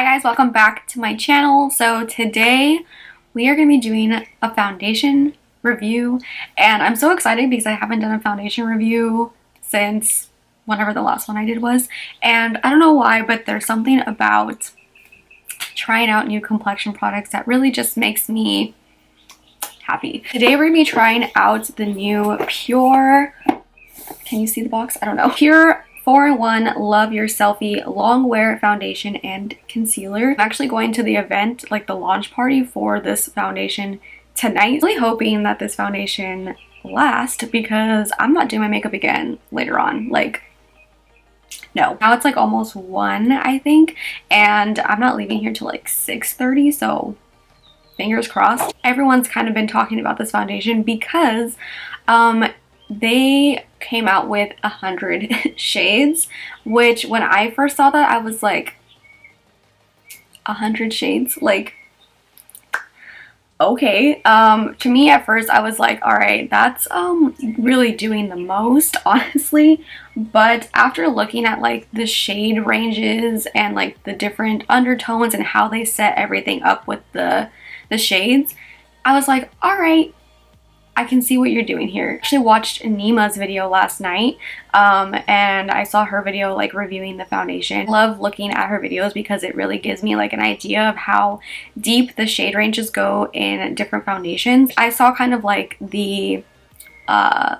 Hi guys, welcome back to my channel. So today we are going to be doing a foundation review, and I'm so excited because I haven't done a foundation review since whenever the last one I did was, and I don't know why, but there's something about trying out new complexion products that really just makes me happy. Today we're going to be trying out the new Pure, can you see the box? I don't know. Pure 4-in-1 Love Your Selfie Long Wear Foundation and Concealer. I'm actually going to the event, like the launch party for this foundation tonight. I'm really hoping that this foundation lasts because I'm not doing my makeup again later on. Like, no. Now it's like almost 1, I think, and I'm not leaving here till like 6:30, so fingers crossed. Everyone's kind of been talking about this foundation because they came out with 100 shades, which when I first saw that I was like, 100 shades? Like, okay. To me at first I was like, all right, that's really doing the most, honestly. But after looking at like the shade ranges and like the different undertones and how they set everything up with the shades, I was like, all right, I can see what you're doing here. I actually watched Nima's video last night, and I saw her video like reviewing the foundation. I love looking at her videos because it really gives me like an idea of how deep the shade ranges go in different foundations. I saw kind of like the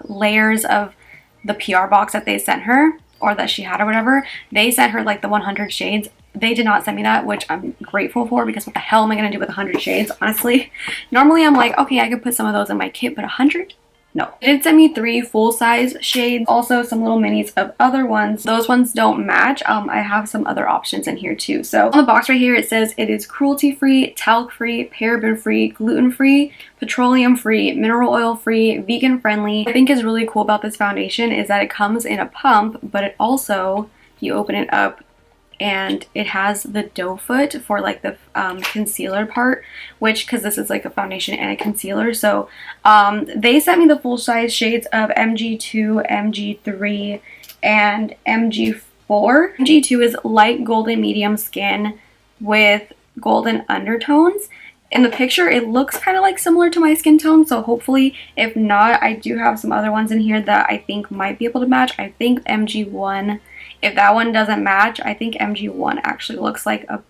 layers of the PR box that they sent her, or that she had or whatever. They sent her like the 100 shades. They did not send me that, which I'm grateful for, because what the hell am I going to do with 100 shades, honestly? Normally I'm like, okay, I could put some of those in my kit, but 100? No. They did send me 3 full-size shades, also some little minis of other ones. Those ones don't match. I have some other options in here too. So on the box right here, it says it is cruelty-free, talc-free, paraben-free, gluten-free, petroleum-free, mineral oil-free, vegan-friendly. What I think is really cool about this foundation is that it comes in a pump, but it also, you open it up, and it has the doe foot for like the concealer part, which, because this is like a foundation and a concealer, so they sent me the full size shades of MG2, MG3, and MG4. MG2 is light golden medium skin with golden undertones. In the picture it looks kind of like similar to my skin tone, so hopefully, if not, I do have some other ones in here that I think might be able to match. I think MG1, if that one doesn't match, I think MG1 actually looks like a,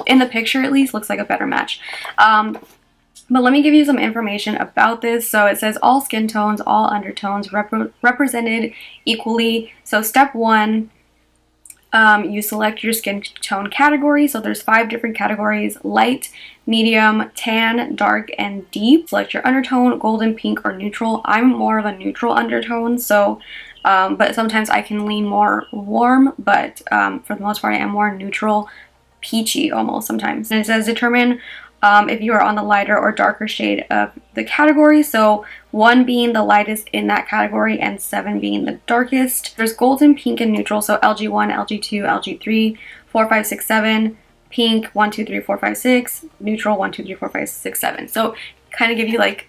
in the picture at least, looks like a better match. But let me give you some information about this. So it says all skin tones, all undertones represented equally. So step 1, you select your skin tone category. So there's 5 different categories: light, medium, tan, dark, and deep. Select your undertone, golden, pink, or neutral. I'm more of a neutral undertone, so but sometimes I can lean more warm, but for the most part I am more neutral, peachy almost sometimes. And it says determine if you are on the lighter or darker shade of the category, so 1 being the lightest in that category and 7 being the darkest. There's golden, pink, and neutral, so LG1, LG2, LG3, 4, 5, 6, 7, pink 1, 2, 3, 4, 5, 6, neutral 1, 2, 3, 4, 5, 6, 7. So kind of give you like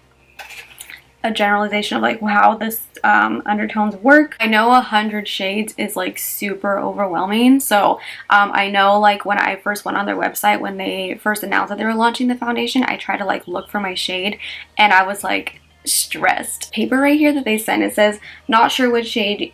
a generalization of like how this undertones work. I know 100 shades is like super overwhelming, so I know like when I first went on their website, when they first announced that they were launching the foundation, I tried to like look for my shade and I was like stressed. Paper right here that they sent, it says not sure which shade,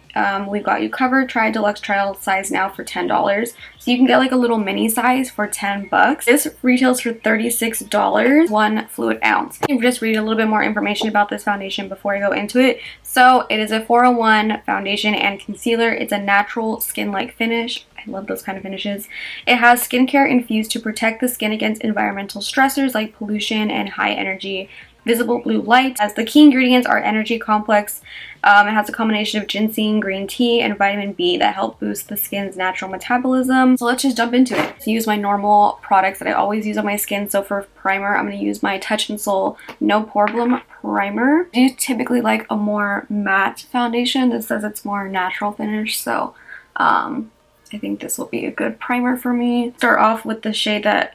we've got you covered, try deluxe trial size now for $10. So you can get like a little mini size for 10 bucks. This retails for $36, 1 fluid ounce. You can just read a little bit more information about this foundation before I go into it. So it is a 4-in-1 foundation and concealer. It's a natural skin-like finish. I love those kind of finishes. It has skincare infused to protect the skin against environmental stressors like pollution and high energy visible blue light. As the key ingredients are energy complex. It has a combination of ginseng, green tea, and vitamin B that help boost the skin's natural metabolism. So let's just jump into it. To use my normal products that I always use on my skin. So for primer, I'm going to use my Touch and Soul No Problem primer. I do typically like a more matte foundation. This says it's more natural finish, so I think this will be a good primer for me. Start off with the shade that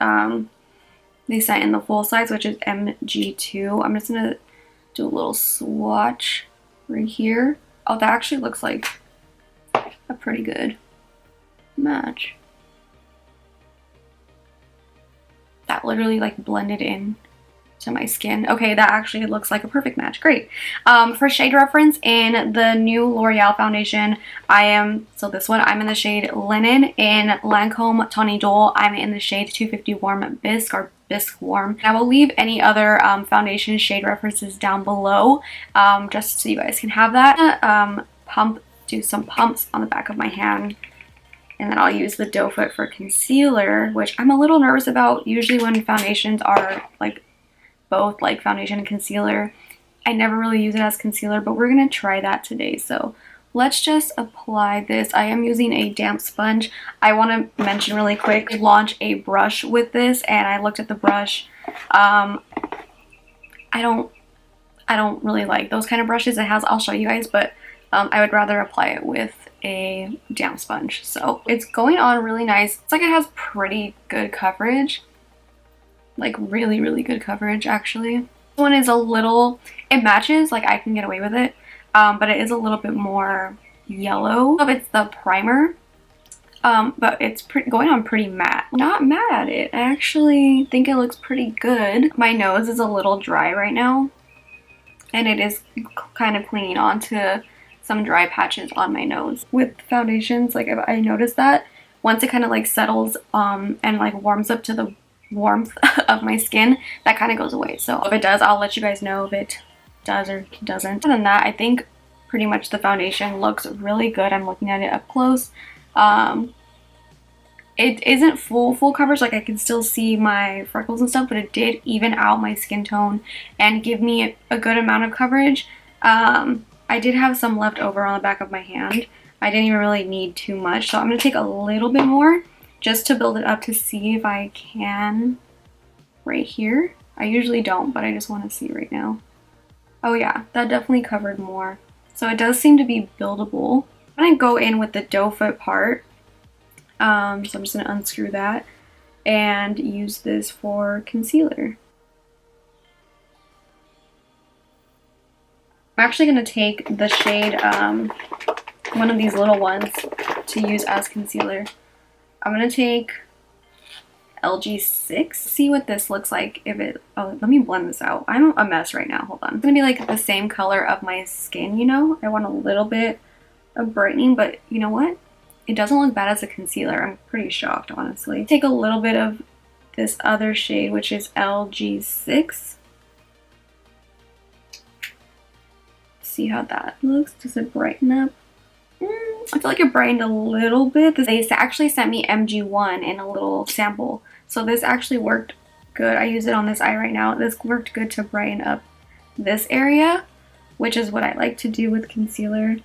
they sent in the full size, which is MG2. I'm just gonna do a little swatch right here. Oh, that actually looks like a pretty good match. that literally like blended in to my skin. Okay, that actually looks like a perfect match. Great. For shade reference, in the new L'Oreal foundation, so this one, I'm in the shade Linen. In Lancome Idole, I'm in the shade 250 Warm Bisque, or Bisque Warm. I will leave any other foundation shade references down below, just so you guys can have that. Do some pumps on the back of my hand. And then I'll use the doe foot for concealer, which I'm a little nervous about. Usually when foundations are like both like foundation and concealer, I never really use it as concealer, but we're gonna try that today. So let's just apply this. I am using a damp sponge. I want to mention really quick, launch a brush with this, and I looked at the brush. I don't really like those kind of brushes it has. I'll show you guys, but I would rather apply it with a damp sponge. So it's going on really nice. It's like it has pretty good coverage. Like really, really good coverage actually. This one is a little, it matches, like I can get away with it, but it is a little bit more yellow. It's the primer, but it's going on pretty matte. Not mad at it. I actually think it looks pretty good. My nose is a little dry right now, and it is kind of clinging on to some dry patches on my nose. With foundations, like I noticed that once it kind of like settles and like warms up to the warmth of my skin, that kind of goes away. So if it does, I'll let you guys know if it does or doesn't. Other than that, I think pretty much the foundation looks really good. I'm looking at it up close. It isn't full coverage, like I can still see my freckles and stuff, but it did even out my skin tone and give me a good amount of coverage. I did have some left over on the back of my hand. I didn't even really need too much, so I'm going to take a little bit more just to build it up to see if I can right here. I usually don't, but I just want to see right now. Oh yeah, that definitely covered more. So it does seem to be buildable. I'm going to go in with the doe foot part. So I'm just going to unscrew that and use this for concealer. I'm actually going to take the shade, one of these little ones to use as concealer. I'm going to take LG6. See what this looks like if it... Oh, let me blend this out. I'm a mess right now. Hold on. It's going to be like the same color of my skin, you know? I want a little bit of brightening, but you know what? It doesn't look bad as a concealer. I'm pretty shocked, honestly. Take a little bit of this other shade, which is LG6. See how that looks. Does it brighten up? I feel like it brightened a little bit. They actually sent me MG1 in a little sample, so this actually worked good. I use it on this eye right now. This worked good to brighten up this area, which is what I like to do with concealer.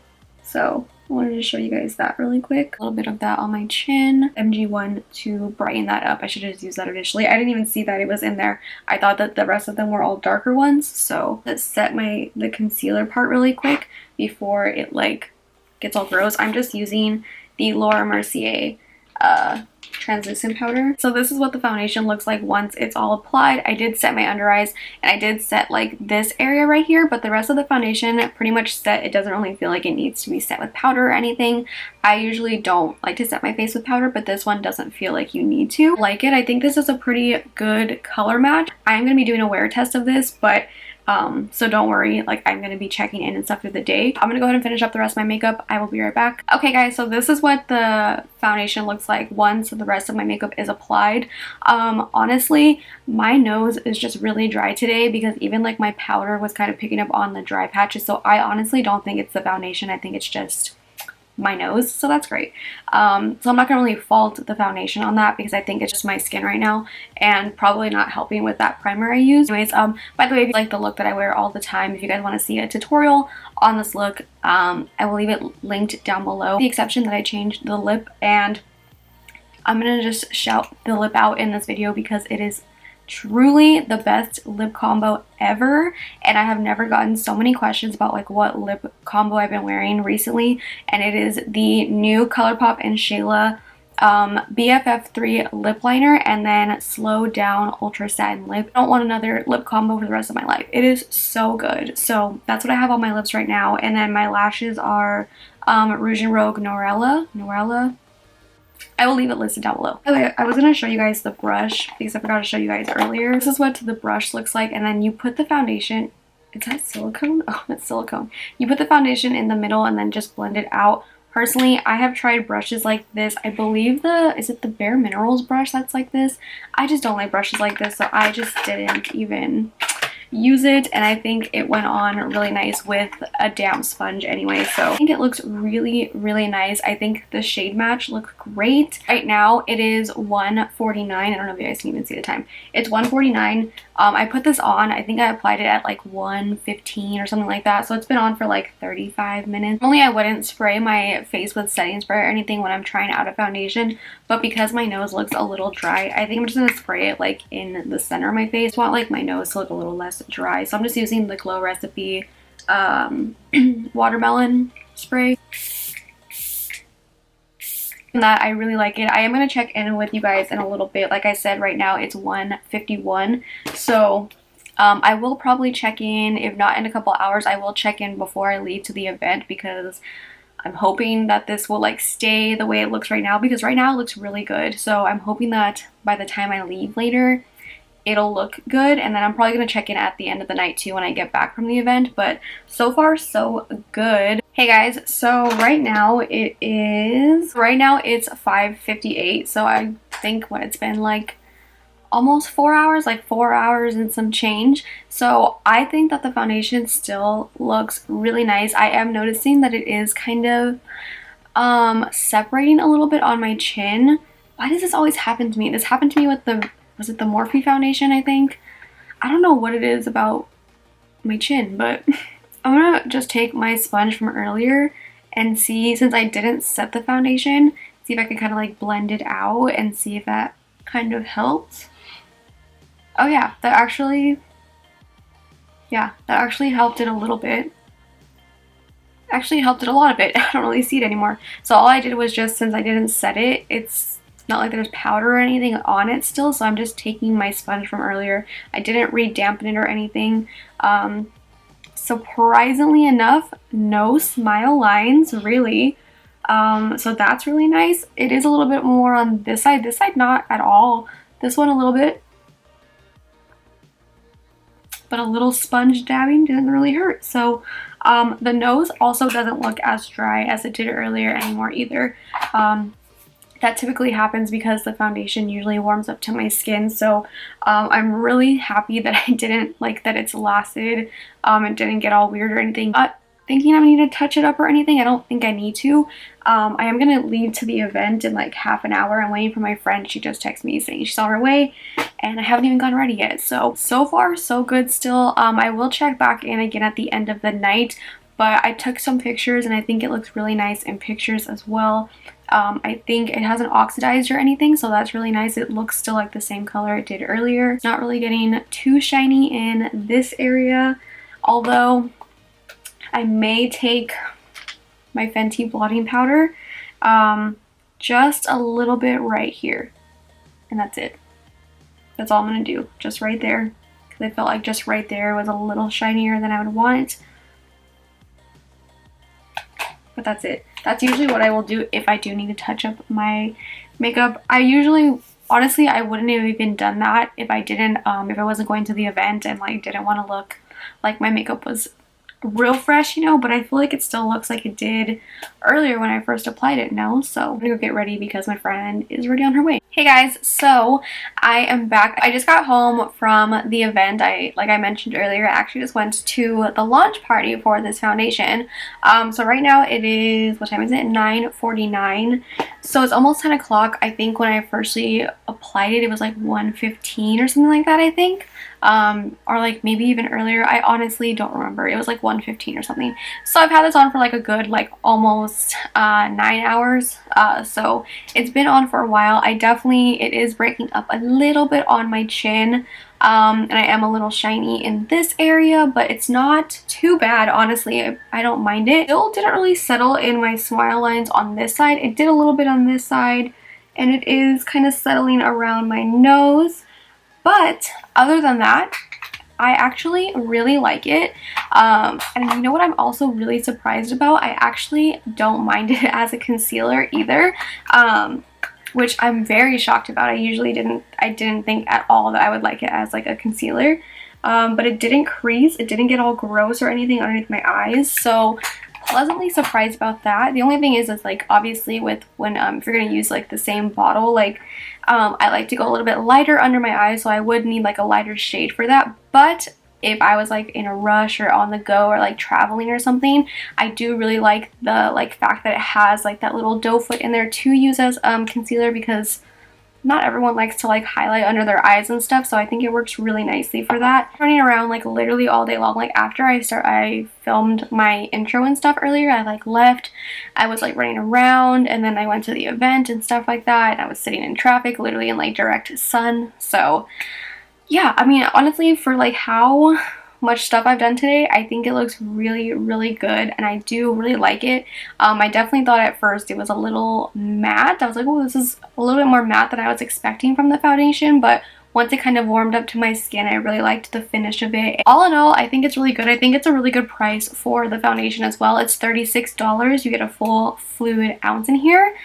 So I wanted to show you guys that really quick. A little bit of that on my chin. MG1 to brighten that up. I should have just used that initially. I didn't even see that it was in there. I thought that the rest of them were all darker ones. So let's set the concealer part really quick before it like gets all gross. I'm just using the Laura Mercier translucent powder. So this is what the foundation looks like once it's all applied. I did set my under eyes and I did set like this area right here, but the rest of the foundation pretty much set. It doesn't really feel like it needs to be set with powder or anything. I usually don't like to set my face with powder, but this one doesn't feel like you need to. I like it. I think this is a pretty good color match. I'm going to be doing a wear test of this, but so don't worry, like I'm going to be checking in and stuff through the day. I'm going to go ahead and finish up the rest of my makeup. I will be right back. Okay guys, so this is what the foundation looks like once the rest of my makeup is applied. Honestly, my nose is just really dry today because even like my powder was kind of picking up on the dry patches. So I honestly don't think it's the foundation. I think it's just my nose, so that's great. So I'm not gonna really fault the foundation on that because I think it's just my skin right now and probably not helping with that primer I use. Anyways, by the way, if you like the look that I wear all the time, if you guys want to see a tutorial on this look, I will leave it linked down below. The exception that I changed the lip, and I'm gonna just shout the lip out in this video because it is truly the best lip combo ever, and I have never gotten so many questions about like what lip combo I've been wearing recently, and it is the new ColourPop and Shayla BFF3 lip liner and then Slow Down Ultra Satin Lip. I don't want another lip combo for the rest of my life. It is so good. So that's what I have on my lips right now, and then my lashes are Rouge and Rogue Noirella. I will leave it listed down below. Okay, I was going to show you guys the brush because I forgot to show you guys earlier. This is what the brush looks like, and then you put the foundation. Is that silicone? Oh, that's silicone. You put the foundation in the middle and then just blend it out. Personally, I have tried brushes like this. I believe is it the Bare Minerals brush that's like this? I just don't like brushes like this, so I just didn't even use it, and I think it went on really nice with a damp sponge anyway, so I think it looks really, really nice. I think the shade match looks great. Right now it is 1:49. I don't know if you guys can even see the time. It's 1:49. I put this on, I think I applied it at like 1:15 or something like that, so it's been on for like 35 minutes. Normally I wouldn't spray my face with setting spray or anything when I'm trying out a foundation, but because my nose looks a little dry, I think I'm just gonna spray it like in the center of my face. I want like my nose to look a little less dry, so I'm just using the Glow Recipe watermelon spray. And that I really like it. I am going to check in with you guys in a little bit. Like I said, right now it's 1:51, so I will probably check in, if not in a couple hours. I will check in before I leave to the event because I'm hoping that this will like stay the way it looks right now, because right now it looks really good. So I'm hoping that by the time I leave later it'll look good, and then I'm probably going to check in at the end of the night too when I get back from the event. But so far so good. Hey guys, so right now it's 5:58, so I think what it's been like almost 4 hours, like 4 hours and some change. So I think that the foundation still looks really nice. I am noticing that it is kind of separating a little bit on my chin. Why does this always happen to me? This happened to me with the, was it the Morphe foundation, I think? I don't know what it is about my chin, but I'm gonna just take my sponge from earlier and see, since I didn't set the foundation, see if I can kind of like blend it out and see if that kind of helps. Oh yeah, that actually helped it a little bit. Actually helped it a lot of it. I don't really see it anymore. So all I did was just, since I didn't set it, it's not like there's powder or anything on it still, so I'm just taking my sponge from earlier. I didn't re-dampen it or anything. Surprisingly enough, no smile lines really. So that's really nice. It is a little bit more on this side not at all. This one a little bit, but a little sponge dabbing didn't really hurt. So the nose also doesn't look as dry as it did earlier anymore either. That typically happens because the foundation usually warms up to my skin, so I'm really happy that I didn't, like, that it's lasted. It didn't get all weird or anything. Not thinking I need to touch it up or anything. I don't think I need to. I am going to leave to the event in like half an hour. I'm waiting for my friend. She just texted me saying she's on her way, and I haven't even gotten ready yet. So far so good still. I will check back in again at the end of the night, but I took some pictures and I think it looks really nice in pictures as well. I think it hasn't oxidized or anything, so that's really nice. It looks still like the same color it did earlier. It's not really getting too shiny in this area, although I may take my Fenty blotting powder just a little bit right here, and that's it. That's all I'm going to do, just right there, because I felt like just right there was a little shinier than I would want. But that's it. That's usually what I will do if I do need to touch up my makeup. I usually, honestly, I wouldn't have even done that if I didn't, if I wasn't going to the event and like didn't want to look like my makeup was real fresh, you know, but I feel like it still looks like it did earlier when I first applied it now. So I'm gonna go get ready because my friend is already on her way. Hey guys, so I am back. I just got home from the event. Like I mentioned earlier, I actually just went to the launch party for this foundation. So right now it is, what time is it? 9:49. So it's almost 10 o'clock. I think when I firstly applied it, it was like 1:15 or something like that, I think. Or like maybe even earlier. I honestly don't remember. It was like 1:15 or something. So I've had this on for like a good like almost 9 hours. So it's been on for a while. It is breaking up a little bit on my chin. And I am a little shiny in this area, but it's not too bad, honestly. I don't mind it. Still didn't really settle in my smile lines on this side. It did a little bit on this side, and it is kind of settling around my nose. But other than that, I actually really like it. And you know what I'm also really surprised about? I actually don't mind it as a concealer either. which I'm very shocked about. I didn't think at all that I would like it as like a concealer. But it didn't crease, it didn't get all gross or anything underneath my eyes, so pleasantly surprised about that. The only thing is like obviously with when if you're gonna use like the same bottle, like I like to go a little bit lighter under my eyes, so I would need like a lighter shade for that. But if I was like in a rush or on the go or like traveling or something, I do really like the fact that it has like that little doe foot in there to use as concealer, because not everyone likes to like highlight under their eyes and stuff, so I think it works really nicely for that. Running around like literally all day long. Like after I filmed my intro and stuff earlier, I like left, I was like running around, and then I went to the event and stuff like that, and I was sitting in traffic literally in like direct sun. So yeah, I mean, honestly, for like how much stuff I've done today, I think it looks really, really good, and I do really like it. I definitely thought at first it was a little matte. I was like, oh, this is a little bit more matte than I was expecting from the foundation, but once it kind of warmed up to my skin, I really liked the finish of it. All in all, I think it's really good. I think it's a really good price for the foundation as well. It's $36. You get a full fluid ounce in here.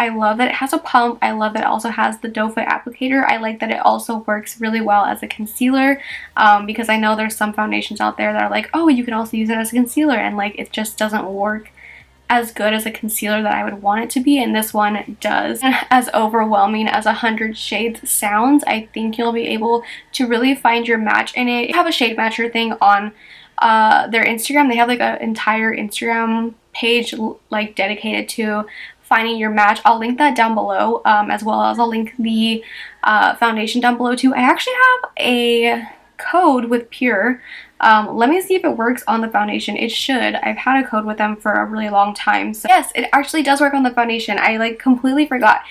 I love that it has a pump. I love that it also has the doe foot applicator. I like that it also works really well as a concealer, because I know there's some foundations out there that are like, oh, you can also use it as a concealer, and like it just doesn't work as good as a concealer that I would want it to be, and this one does. As overwhelming as 100 shades sounds, I think you'll be able to really find your match in it. They have a shade matcher thing on their Instagram. They have like an entire Instagram page like dedicated to finding your match. I'll link that down below, as well as I'll link the foundation down below too. I actually have a code with Pure. Let me see if it works on the foundation. It should. I've had a code with them for a really long time. So yes, it actually does work on the foundation. I like completely forgot.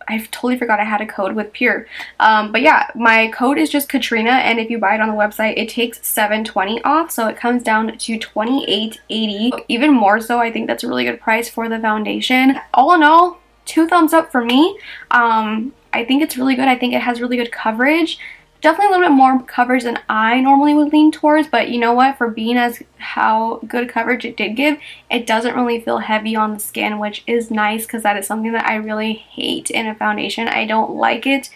I've totally forgot I had a code with Pure. But yeah, my code is just Katrina, and if you buy it on the website, it takes $7.20 off, so it comes down to $28.80. Even more so, I think that's a really good price for the foundation. All in all, 2 thumbs up for me. I think it's really good. I think it has really good coverage. Definitely a little bit more coverage than I normally would lean towards, but you know what, for being as how good coverage it did give, it doesn't really feel heavy on the skin, which is nice, because that is something that I really hate in a foundation. I don't like it.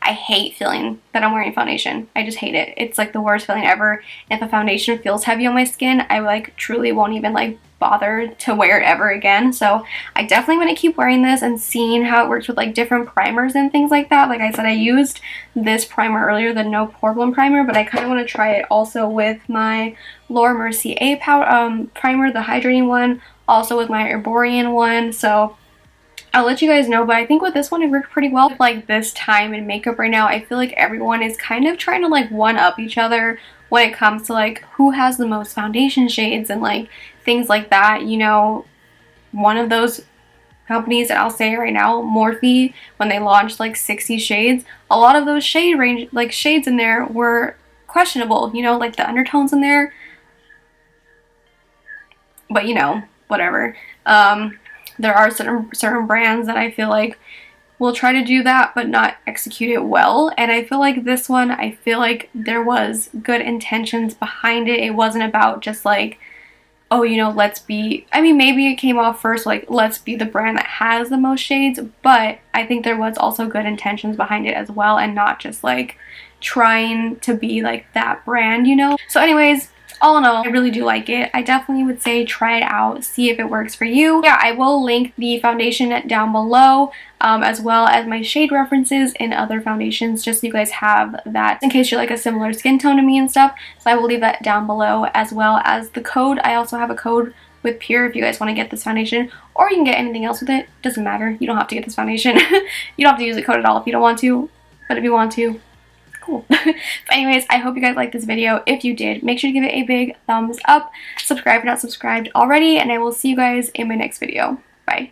I hate feeling that I'm wearing foundation. I just hate it. It's like the worst feeling ever. If a foundation feels heavy on my skin, I like truly won't even like bother to wear it ever again. So I definitely want to keep wearing this and seeing how it works with like different primers and things like that. Like I said, I used this primer earlier, the No Problem primer, but I kind of want to try it also with my Laura Mercier primer, the hydrating one, also with my Herborian one. So I'll let you guys know, but I think with this one it worked pretty well. Like this time in makeup right now, I feel like everyone is kind of trying to like one up each other when it comes to like who has the most foundation shades and like things like that. You know, one of those companies that I'll say right now, Morphe, when they launched like 60 shades, a lot of those shades in there were questionable, you know, like the undertones in there, but you know, whatever. There are certain brands that I feel like will try to do that but not execute it well, and I feel like this one, I feel like there was good intentions behind it. It wasn't about just like, oh, you know, let's be, I mean, maybe it came off first like, let's be the brand that has the most shades, but I think there was also good intentions behind it as well, and not just like trying to be like that brand, you know. So anyways, all in all, I really do like it. I definitely would say try it out, see if it works for you. Yeah, I will link the foundation down below, as well as my shade references in other foundations, just so you guys have that in case you're like a similar skin tone to me and stuff. So I will leave that down below, as well as the code. I also have a code with Pure if you guys want to get this foundation, or you can get anything else with it. Doesn't matter. You don't have to get this foundation. You don't have to use the code at all if you don't want to, but if you want to, cool. But anyways, I hope you guys liked this video. If you did, make sure to give it a big thumbs up. Subscribe if you're not subscribed already, and I will see you guys in my next video. Bye.